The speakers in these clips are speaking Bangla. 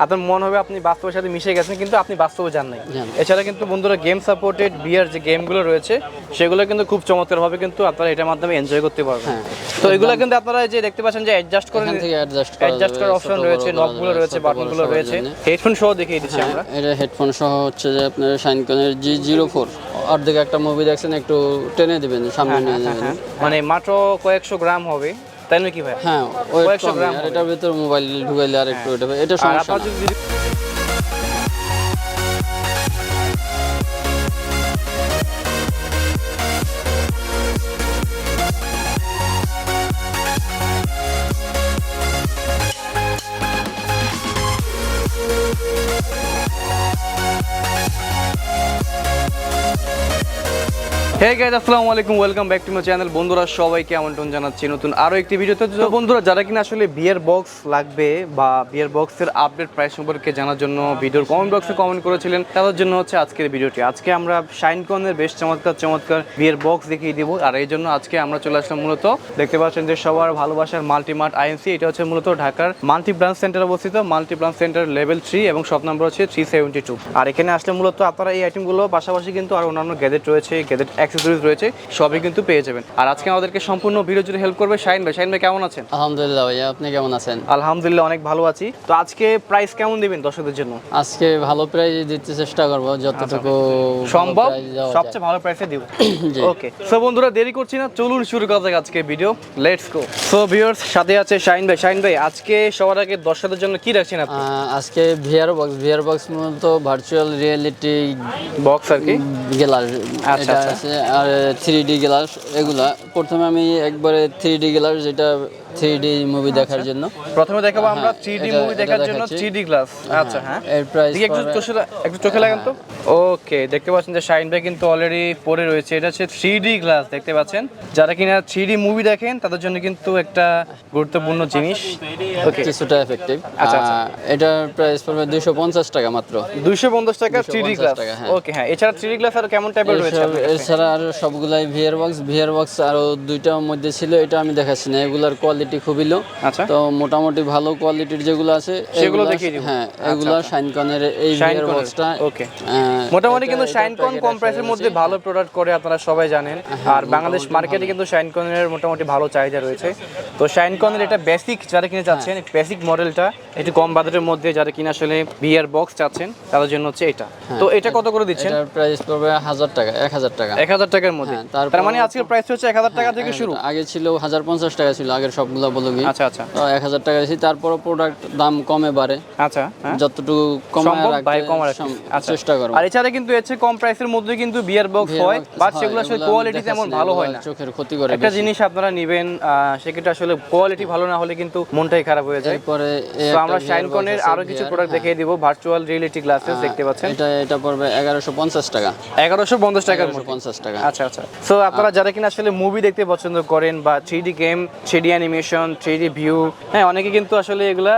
আপনার মনে হবে আপনি বাস্তবের সাথে মিশে গেছেন কিন্তু আপনি বাস্তবে যান নাই। এছাড়া কিন্তু বন্ধুরা গেম সাপোর্টেড বিয়ার যে গেমগুলো রয়েছে সেগুলো কিন্তু খুব চমৎকারভাবে কিন্তু আপনারা এটার মাধ্যমে এনজয় করতে পারবেন। তো এগুলো কিন্তু আপনারা যে দেখতে পাচ্ছেন যে অ্যাডজাস্ট করার অপশন রয়েছে, নবগুলো রয়েছে, বাটনগুলো রয়েছে। হেডফোন সহ দেখিয়ে দিচ্ছি আমরা। এটা হেডফোন সহ হচ্ছে যে আপনার শাইনকনের G04 অর্ধেক একটা মুভি দেখছেন একটু টেনে দিবেন সামনে নিয়ে যাবেন, মানে মাত্র কয়েকশো গ্রাম হবে তাই না কি ভাই? হ্যাঁ কয়েকশো গ্রাম। আর এটার ভিতর মোবাইল ঢুকাইলে আর একটু এটা সমস্যা না। হে গাইস, আসসালামু আলাইকুম, welcome back to my channel. বন্ধুরা সবাইকে আমন্ত্রণ জানাচ্ছি নতুন আরো একটি ভিডিওতে। তো বন্ধুরা যারা কিনা আসলে বিয়ার বক্স লাগবে বা বিয়ার বক্সের আপডেট প্রাইস সম্পর্কে জানার জন্য ভিডিওর কমেন্ট বক্সে কমেন্ট করেছিলেন, তাদের জন্য হচ্ছে আজকের ভিডিওটি। আজকে আমরা শাইনকনের বেশ চমৎকার বিয়ার বক্স দেখিয়ে দিব। আর এই জন্য আজকে আমরা চলে আসলাম মূলত, দেখতে পাচ্ছেন যে সবার ভালোবাসার মাল্টিমার্ট আইএনসি। এটা হচ্ছে মূলত ঢাকার মাল্টিপ্লান সেন্টারে অবস্থিত। মাল্টিপ্লান সেন্টার লেভেল 3 এবং শপ নাম্বার হচ্ছে 372। আর এখানে আসলে মূলত আপনারা এই আইটেমগুলো পাশাপাশি কিন্তু আর অন্যান্য গ্যাজেট রয়েছে, গ্যাজেট অ্যাক্সেসরিজ রয়েছে, সবই কিন্তু পেয়ে যাবেন। আর আজকে আমাদেরকে সম্পূর্ণ ভিডিও জুড়ে হেল্প করবে শাহিন ভাই। শাহিন ভাই কেমন আছেন? আলহামদুলিল্লাহ ভাইয়া, আপনি কেমন আছেন? আলহামদুলিল্লাহ অনেক ভালো আছি। তো আজকে প্রাইস কেমন দিবেন দর্শকদের জন্য? আজকে ভালো প্রাইস দিতে চেষ্টা করব যতটুকু সম্ভব, সবচেয়ে ভালো প্রাইসে দিব। ওকে, সো বন্ধুরা দেরি করছি না, চলুন শুরু করা যাক আজকে video. Let's go. So viewers, সাথে আছে শাহিন ভাই। শাহিন ভাই আজকে সবার আগে দর্শকদের জন্য কি রাখছেন আপনি? আজকে ভিআর বক্স মূলত ভার্চুয়াল রিয়েলিটি বক্স আর কি, গ্লাস এটা আছে, আর 3D গ্লাস। এগুলা প্রথমে আমি একবারে 3D গ্লাস, যেটা 3D মুভি দেখার জন্য প্রথমে দেখাবো আমরা 3D মুভি দেখার জন্য 3D গ্লাস। আচ্ছা, হ্যাঁ, এর প্রাইস একটু চোখে লাগান তো। ওকে, দেখতে পাচ্ছেন যে শাহিন ভাই কিন্তু অলরেডি পরে রয়েছে। এটা হচ্ছে 3D গ্লাস, দেখতে পাচ্ছেন। যারা কিনা 3D মুভি দেখেন তাদের জন্য কিন্তু একটা গুরুত্বপূর্ণ জিনিস। ওকে, কিছুটা এফেক্টিভ। আচ্ছা, এটার প্রাইস পড়বে 250 টাকা মাত্র। 250 টাকা 3D গ্লাস। ওকে, হ্যাঁ। এছাড়া 3D গ্লাস আর কেমন টাইপের রয়েছে? এছাড়া আর সবগুলাই ভিআর বক্স আরো দুইটার মধ্যে ছিল, এটা আমি দেখাচ্ছি না। এগুলার কোয়ালিটি খুবই লো। আচ্ছা, তো মোটামুটি ভালো কোয়ালিটির যেগুলো আছে সেগুলো দেখিয়ে দিব। হ্যাঁ, এগুলা শাইনকনের এই ভিআর বক্সটা। ওকে, মোটামুটি কিন্তু শাইনকন কম প্রাইসের মধ্যে ভালো প্রোডাক্ট করে, আপনারা সবাই জানেন। আর বাংলাদেশ মার্কেটে কিন্তু শাইনকনের মোটামুটি ভালো চাহিদা রয়েছে। তো শাইনকনের এটা বেসিক, যারা কিনে যাচ্ছেন বেসিক মডেলটা একটু কম বাজেটের মধ্যে, যারা কিনা আসলে ভিআর বক্স চাচ্ছেন তাদের জন্য হচ্ছে এটা। তো এটা কত করে দিচ্ছেন? এটার প্রাইস পড়বে 1000 টাকা, 1000 টাকা, 1000 টাকার মধ্যে। তার মানে আজকের প্রাইস হচ্ছে 1000 টাকা থেকে শুরু। আগে ছিল 1050 টাকা ছিল আগের সবগুলো বলে গিয়ে। আচ্ছা আচ্ছা, তো 1000 টাকা দিয়েছি। তারপর প্রোডাক্ট দাম কমে বাড়ে। আচ্ছা, যতটুকু কমায় রাখতে চেষ্টা করব। আর এছাড়া কিন্তু এর চেয়ে কম প্রাইসের মধ্যে কিন্তু বিয়ার বক্স হয়, বাট সেগুলো আসলে কোয়ালিটি তেমন ভালো হয় না, চোখের ক্ষতি করে। একটা জিনিস আপনারা নেবেন, সেক্ষেত্রে আসলে কোয়ালিটি ভালো না হলে কিন্তু মনটাই খারাপ হয়ে যায়। পরে তো আমরা শাইনকনের আরো কিছু প্রোডাক্ট দেখিয়ে দিব, ভার্চুয়াল রিয়েলিটি গ্লাসেস, দেখতে পাচ্ছেন। এটা পড়বে 1150 টাকা। 1150 টাকার মধ্যে। 50 টাকা। আচ্ছা আচ্ছা। সো আপনারা যারা কিনা আসলে মুভি দেখতে পছন্দ করেন বা 3D game, 3D animation, 3D view, হ্যাঁ, অনেকে কিন্তু আসলে এগুলা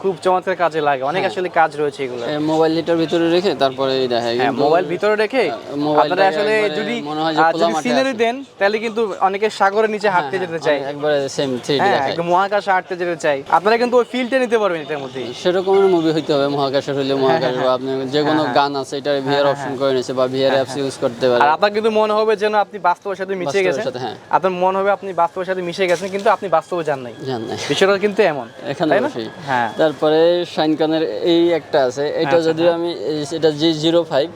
খুব চমৎকার কাজে লাগে। অনেক আসলে কাজ রয়েছে এগুলো। মোবাইল লিটার ভিতরে রেখে তারপরে দেখায়। হ্যাঁ, মোবাইল ভিতরে রেখে আপনারা আসলে যদি সিনারি দেন তাহলে কিন্তু অনেকে সাগরের নিচে হাঁটতে যেতে চায়, একবারে সেম 3D দেখায়, একদম মহাকাশে হাঁটতে যেতে চায়। আপনারা কিন্তু ওই ফিলটা নিতে পারবেন এটার মধ্যে। সেরকম মুভি হইতে হবে, মহাকাশের হইলে মহাকাশ, বা আপনি যে কোনো গান আছে এটা ভিআর অপশন করে নিয়েছে বা ভিআর অ্যাপস ইউজ করতে পারেন। আর আপনার কিন্তু মনে হবে যেন আপনি বাস্তবের সাথে মিশে গেছেন। আপনার মনে হবে আপনি বাস্তবের সাথে মিশে গেছেন কিন্তু আপনি বাস্তবে যান নাই। বিষয়টা কিন্তু এমন এখানে। হ্যাঁ, তারপরে শাইনকনের এই একটা আছে, এটা যদি আমি, এটা G05,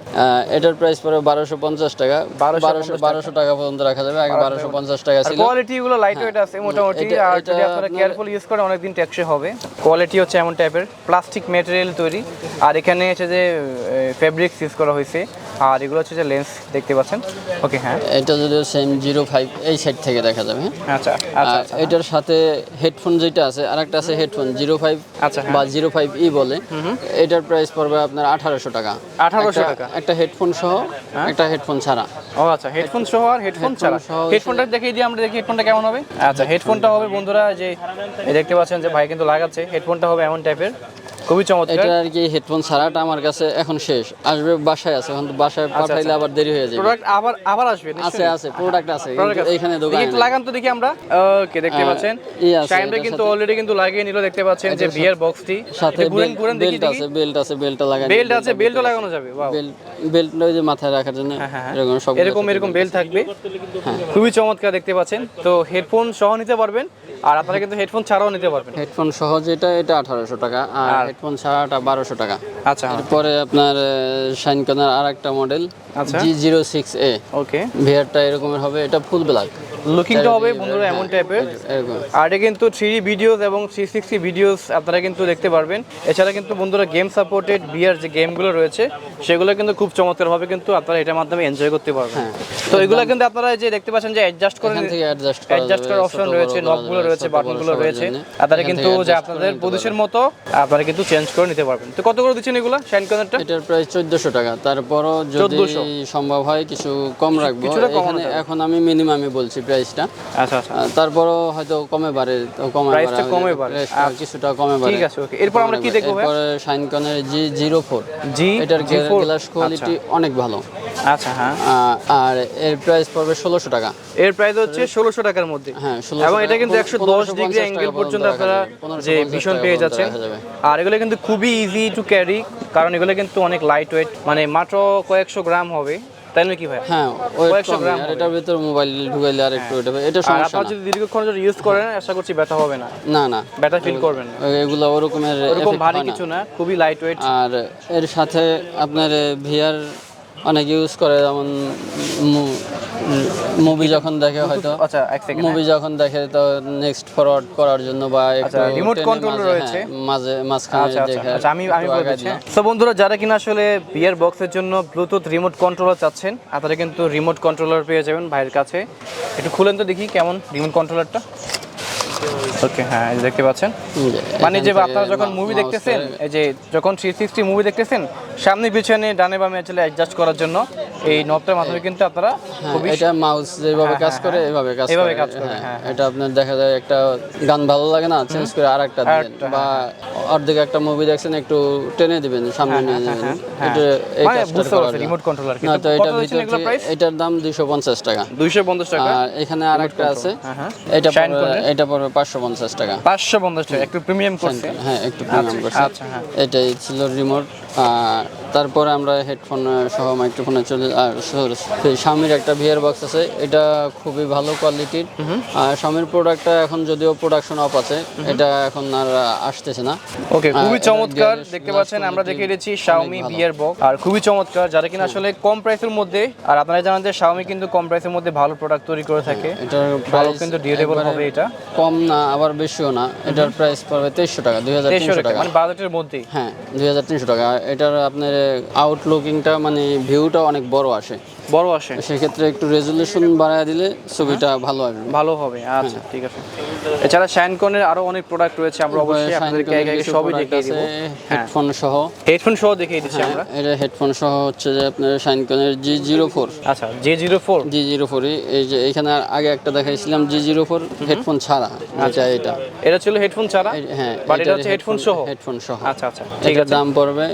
এটার প্রাইস পড়ে 1250 টাকা। 1200 টাকা পর্যন্ত রাখা যাবে। আগে 1250 টাকা ছিল। কোয়ালিটি গুলো লাইট ওয়েট আছে মোটামুটি, আর যদি আপনারা কেয়ারফুল ইউজ করেন অনেক দিন টেকসই হবে। কোয়ালিটি হচ্ছে এমন টাইপের, প্লাস্টিক ম্যাটেরিয়াল তৈরি। আর এখানে হচ্ছে যে ফেব্রিক্স ইউজ করা হয়েছে। আর এগুলো হচ্ছে যে লেন্স, দেখতে পাচ্ছেন। ওকে, হ্যাঁ, এটা যদি সেম 05 এই সাইড থেকে দেখা যাবে। আচ্ছা আচ্ছা। এটার সাথে হেডফোন যেটা আছে, আরেকটা আছে হেডফোন 05 বা 05E বলে। এটার প্রাইস পড়বে আপনার 1800 টাকা। 1800 টাকা একটা হেডফোন সহ, একটা হেডফোন ছাড়া। ও আচ্ছা, হেডফোন সহ আর হেডফোন ছাড়া। হেডফোনটা দেখিয়ে দিই আমরা, দেখি হেডফোনটা কেমন হবে। আচ্ছা, হেডফোনটা হবে বন্ধুরা, যে দেখতে পাচ্ছেন যে ভাই কিন্তু লাগাচ্ছে, হেডফোনটা হবে এমন টাইপের। খুবই চমৎকার। এটা আর কি হেডফোন ছাড়াটা আমার কাছে এখন শেষ, আসবে বাসায় আছে, এখন বাসায় পাঠাইলে আবার দেরি হয়ে যাবে। প্রোডাক্ট আবার আসবে নিশ্চয়ই? আছে প্রোডাক্ট আছে, এইখানে দোকানে একটু লাগান তো দেখি আমরা। ওকে, দেখতে পাচ্ছেন শাইন ভাই কিন্তু অলরেডি কিন্তু লাগিয়ে নিল, দেখতে পাচ্ছেন যে বিয়ার বক্সটি সাথে ঘুরেন দেখি। বেল্ট আছে, বেল্টটা লাগানো, বেল্টও লাগানো যাবে। ওয়াও, বেল্ট ওই যে মাথায় রাখার জন্য এরকম সব এরকম বেল্ট থাকবে। খুবই চমৎকার দেখতে পাচ্ছেন। তো হেডফোন সহ নিতে পারবেন, আর আপনারা কিন্তু হেডফোন ছাড়াও নিতে পারবেন। হেডফোন সহ এটা 1800 টাকা, আর হেডফোন ছাড়াটা 1200 টাকা। আচ্ছা, এরপরে আপনার শাইনকনের আরেকটা মডেল আচ্ছা G06A। ওকে, ভিআরটা এরকমের হবে, এটা ফুল ব্ল্যাক লুকিংটা হবে বন্ধুরা এমন টাইপের। আর এটা কিন্তু 3D ভিডিওস এবং 360 ভিডিওস আপনারা কিন্তু দেখতে পারবেন। এছাড়া কিন্তু বন্ধুরা গেম সাপোর্টেড ভিআর যে গেমগুলো রয়েছে সেগুলো কিন্তু খুব চমৎকারভাবে কিন্তু আপনারা এটার মাধ্যমে এনজয় করতে পারবেন। তো এগুলো কিন্তু আপনারা যে দেখতে পাচ্ছেন যে অ্যাডজাস্ট করার অপশন রয়েছে, নবগুলো রয়েছে, বাটনগুলো রয়েছে। আপনারা কিন্তু যে আপনাদের পজিশন মতো আপনারা কিন্তু চেঞ্জ করে নিতে পারবেন। তো কত করে দিচ্ছেন এগুলো শাইনকনেরটা? এটার প্রাইস 1400 টাকা। তারপরও যদি সম্ভব হয় কিছু কম রাখবো। এখন আমি মিনিমামই বলছি প্রাইসটা। আচ্ছা, তারপরও হয়তো কমে বাড়ে, কিছুটা কমে বাড়ে। ঠিক আছে, ওকে। এরপর আমরা কি দেখবো? এরপর শাইনকনের G04, এটার গ্লাস কোয়ালিটি অনেক ভালো। আচ্ছা, হ্যাঁ। আর এর প্রাইস পড়বে 1600 টাকা। এর প্রাইস হচ্ছে 1600 টাকার মধ্যে। হ্যাঁ, এবং এটা কিন্তু 110 ডিগ্রি অ্যাঙ্গেল পর্যন্ত আপনারা যে ভিশন পেয়ে যাচ্ছেন। আর এগুলো কিন্তু খুবই ইজি টু ক্যারি, কারণ এগুলো কিন্তু অনেক লাইট ওয়েট, মানে মাত্র কয়েকশো গ্রাম হবে, তাই না কি ভাই? হ্যাঁ, কয়েকশো গ্রাম। আর এটার ভিতর মোবাইল ঢুকাইলে আর একটু এটা সমস্যা না। আপনারা যদি দীর্ঘক্ষণ যদি ইউজ করেন আশা করছি ব্যথা হবে না। না, ব্যথা ফিল করবেন না। এগুলো ওরকম ভারী কিছু না, খুবই লাইট ওয়েট। আর এর সাথে আপনার ভিআর অনেক ইউজ করে, যেমন মুভি যখন দেখে, হয়তো মুভি যখন দেখে তো নেক্সট ফরওয়ার্ড করার জন্য বা একটু রিমোট কন্ট্রোল রয়েছে মাঝখানে দেখে। আমি বলছি। তো বন্ধুরা যারা কিনা আসলে বিয়ার বক্সের জন্য ব্লুটুথ রিমোট কন্ট্রোলার চাচ্ছেন, আপনারা কিন্তু রিমোট কন্ট্রোলার পেয়ে যাবেন ভাইয়ের কাছে। একটু খুলেন তো দেখি কেমন রিমোট কন্ট্রোলারটা। ওকে, হ্যাঁ, দেখতে পাচ্ছেন, মানে যে আপনারা যখন মুভি দেখতেছেন, এই যে যখন 360 মুভি দেখতেছেন, সামনে পিছনে ডানে বামে চলে অ্যাডজাস্ট করার জন্য এই নবটার মাধ্যমে কিন্তু আপনারা খুবই, এটা মাউস যেভাবে কাজ করে এভাবে কাজ করে। হ্যাঁ, এটা আপনার দেখা যায় একটা গান ভালো লাগে না, চেঞ্জ করে আরেকটা দিবেন, বা অর্ধেক একটা মুভি দেখছেন একটু টেনে দিবেন, সামনে নিয়ে যাবেন। এটা এই কাজটা করা যায় রিমোট কন্ট্রোলার। না, তো এটা ভিতর এটার দাম 250 টাকা। 250 টাকা। আর এখানে আরেকটা আছে, এটা পড়বে 550 টাকা। 550 টাকা, একটু প্রিমিয়াম করছে। হ্যাঁ, একটু প্রিমিয়াম করছে। আচ্ছা, হ্যাঁ, এটাই ছিল রিমোট। তারপরে আমরা হেডফোন সহ মাইক্রোফোনে চলে। আর Xiaomiর একটা ভিআর বক্স আছে, এটা খুবই ভালো কোয়ালিটির। Xiaomiর প্রোডাক্টটা এখন যদিও প্রোডাকশন অফ আছে, এটা এখন আর আসতেছে না। ওকে, খুবই চমৎকার দেখতে পাচ্ছেন, আমরা দেখিয়ে দিচ্ছি Xiaomi ভিআর বক্স। আর খুবই চমৎকার, যারা কিনা আসলে কম প্রাইসের মধ্যে, আর আপনারা জানেন যে Xiaomi কিন্তু কম প্রাইসের মধ্যে ভালো প্রোডাক্ট তৈরি করে থাকে। এটা ভালো কিন্তু ডিউরেবল হবে, এটা কম না আবার বেশিও না। এটার প্রাইস পড়বে 2300 টাকা, 2300 টাকা, মানে বাজেটের মধ্যে। হ্যাঁ, 2300 টাকা। এটার আপনার আউটলুকিংটা মানে ভিউটা অনেক বড় আসে। সেক্ষেত্রে একটু রেজুলেশন বাড়ায় দিলে ছবিটা ভালো হবে। আচ্ছা, ঠিক আছে। এছাড়া শাইনকনের আরো অনেক প্রোডাক্ট রয়েছে, আমরা অবশ্যই আপনাদেরকে সবই দেখিয়ে দেব। হেডফোন সহ দেখিয়ে দিচ্ছি আমরা। এটা হেডফোন সহ হচ্ছে যে আপনার শাইনকনের G04। আচ্ছা, G04 এই যে এখানে আগে একটা দেখাইছিলাম G04 হেডফোন ছাড়া। এটা ছিল হেডফোন ছাড়া। হ্যাঁ, বাট এটা হচ্ছে হেডফোন সহ। আচ্ছা, ঠিক আছে। দাম পড়বে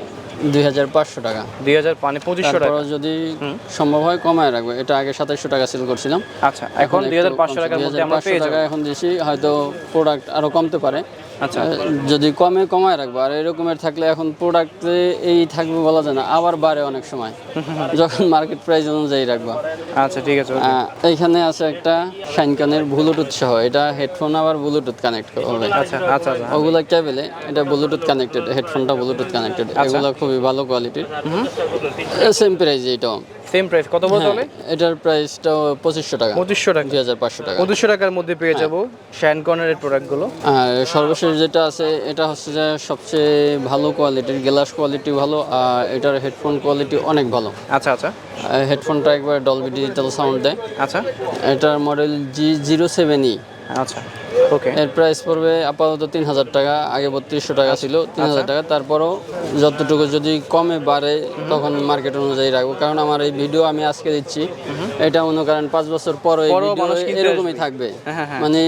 2500 টাকা। 2500 টাকা। যদি সম্ভব হয় কমায় রাখবে। এটা আগে 2700 টাকা সেল করছিলাম। আচ্ছা, এখন 2500 টাকার মধ্যে আমরা পেয়ে যাব। এখন দিছি, হয়তো প্রোডাক্ট আরো কমতে পারে। আচ্ছা, যদি কমায় রাখবো। আর এরকমের থাকলে এখন প্রোডাক্টে এই থাকবে বলা যায় না, আবার বাড়ে অনেক সময়, যখন মার্কেট প্রাইস অনুযায়ী রাখবা। আচ্ছা, ঠিক আছে। এইখানে আছে একটা শাইনকনের ব্লুটুথ সহ, এটা হেডফোন আবার ব্লুটুথ কানেক্ট হবে। আচ্ছা, ওগুলা কেবলে, এটা ব্লুটুথ কানেক্টেড, হেডফোনটা ব্লুটুথ কানেক্টেড। এগুলো খুবই ভালো কোয়ালিটির। সেম প্রাইস, এটাও সেম প্রাইস। কত বলতে হলে? এটার প্রাইসটা 2500 টাকা। 2500 টাকা। 2500 টাকার মধ্যে পেয়ে যাব শাইনকনের প্রোডাক্টগুলো। আর সর্বশেষ যেটা আছে, এটা হচ্ছে যে সবচেয়ে ভালো কোয়ালিটির, গ্লাস কোয়ালিটি ভালো, আর এটার হেডফোন কোয়ালিটি অনেক ভালো। আচ্ছা। হেডফোনটা একবার ডলবি ডিজিটাল সাউন্ড দেয়। আচ্ছা, এটার মডেল G07E। আচ্ছা, ওকে এর প্রাইস পড়বে আপাতত 3000 টাকা, আগে 3200 টাকা ছিল, 3000 টাকা। তারপরও যতটুকু যদি কমে বাড়ে তখন মার্কেট অনুযায়ী রাখবো, কারণ আমার এই ভিডিও আমি আজকে দিচ্ছি, এটা মনে করেন 5 বছর পর এই পরেও ভিডিও মানুষ কিনতে এরকমই আসবে। থাকবে। হ্যাঁ, হ্যাঁ। মানে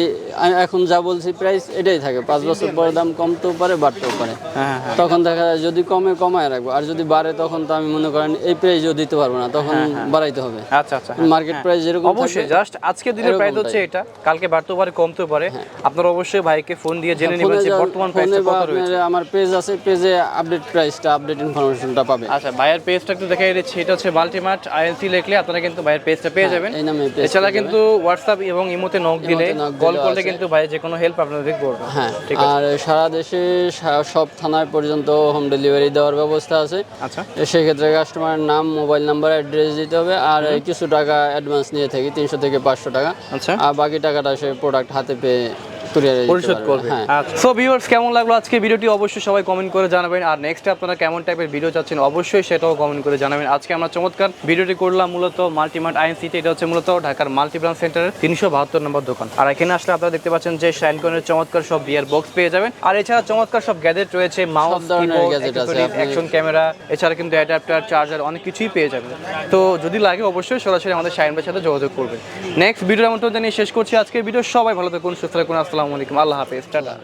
আমি এখন যা বলছি প্রাইস এটাই থাকে, 5 বছর পরে দাম কমতেও পারে বাড়তেও পারে। হ্যাঁ, হ্যাঁ। তখন দেখা যায় যদি কমায় রাখবো, আর যদি বাড়ে তখন তো আমি মনে করেন এই প্রাইসও দিতে পারবো না, তখন বাড়াইতে হবে। আচ্ছা আচ্ছা, মার্কেট প্রাইস যেরকম অবশ্যই জাস্ট আজকের দিনের প্রাইস হচ্ছে এটা, কালকে বাড়তেও পারে কমতেও পারে। আপনারা অবশ্যই ভাইকে ফোন দিয়ে জেনে নেবেন যে বর্তমান প্রাইসটা কত রয়েছে। আমার পেজ আছে, পেজে আপডেট প্রাইসটা, আপডেট ইনফরমেশনটা পাবে। আচ্ছা, ভাইয়ের পেজটা একটু দেখাই দিচ্ছি। এটা হচ্ছে মাল্টিমার্ট আইএনসি লিখলে আপনারা কিন্তু ভাইয়ের পেজটা পেয়ে যাবেন। এই নামে পেজ। এছাড়া কিন্তু হোয়াটসঅ্যাপ এবং ইমোতে নক দিলে, কল করলে কিন্তু ভাই যে কোনো হেল্প আপনাদের করবে। হ্যাঁ, ঠিক আছে। আর সারা দেশে সব থানায় পর্যন্ত হোম ডেলিভারি দেওয়ার ব্যবস্থা আছে। আচ্ছা, সেক্ষেত্রে কাস্টমারের নাম, মোবাইল নাম্বার, অ্যাড্রেস দিতে হবে, আর কিছু টাকা অ্যাডভান্স নিয়ে থাকি, 300 থেকে 500 টাকা। আচ্ছা, আর বাকি টাকাটা সে প্রোডাক্ট হাতে পেয়ে পরিশোধ করবে। আচ্ছা, সো ভিউয়ার্স, কেমন লাগলো আজকে ভিডিওটি অবশ্যই সবাই কমেন্ট করে জানাবেন। আর নেক্সট আপনারা কেমন টাইপের ভিডিও চাচ্ছেন অবশ্যই সেটাও কমেন্ট করে জানাবেন। আজকে আমরা চমৎকার ভিডিওটি করলাম মূলত মাল্টিমার্ট আইএনসিতে। এটা হচ্ছে মূলত ঢাকার মাল্টিপ্লান সেন্টারের 372 নম্বর দোকান। আর এখানে আসলে আপনারা দেখতে পাচ্ছেন যে শাইনকনের চমৎকার সব বিয়ার বক্স পেয়ে যাবেন। আর এছাড়া চমৎকার সব গ্যাজেট রয়েছে, মাউস, গ্যাজেট আছে, অ্যাকশন ক্যামেরা, এছাড়া কিন্তু অ্যাডাপ্টার, চার্জার, অনেক কিছুই পেয়ে যাবেন। তো যদি লাগে অবশ্যই সরাসরি আমাদের শাইন ভাইয়ের সাথে যোগাযোগ করবেন। নেক্সট ভিডিও এমন জানিয়ে শেষ করছি আজকের ভিডিও। সবাই ভালো থাকুন, সুস্থ থাকুন। আসসালামু আলাইকুম, আল্লাহ হাফেজ, টাটা।